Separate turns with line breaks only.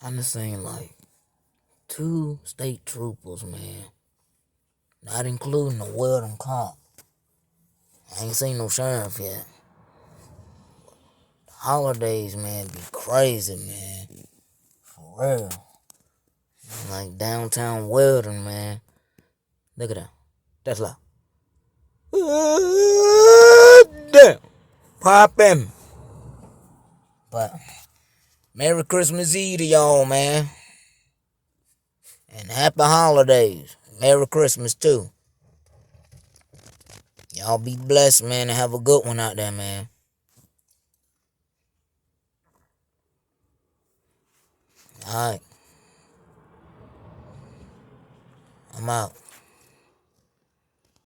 I done seen like two state troopers, man. Not including the welding cop. I ain't seen no sheriff yet. The holidays, man, be crazy, man. For real. Like downtown welding, man. Look at that. That's loud. Damn. Poppin'. But Merry Christmas Eve to y'all, man. And happy holidays. Merry Christmas, too. Y'all be blessed, man, and have a good one out there, man. Alright. I'm out.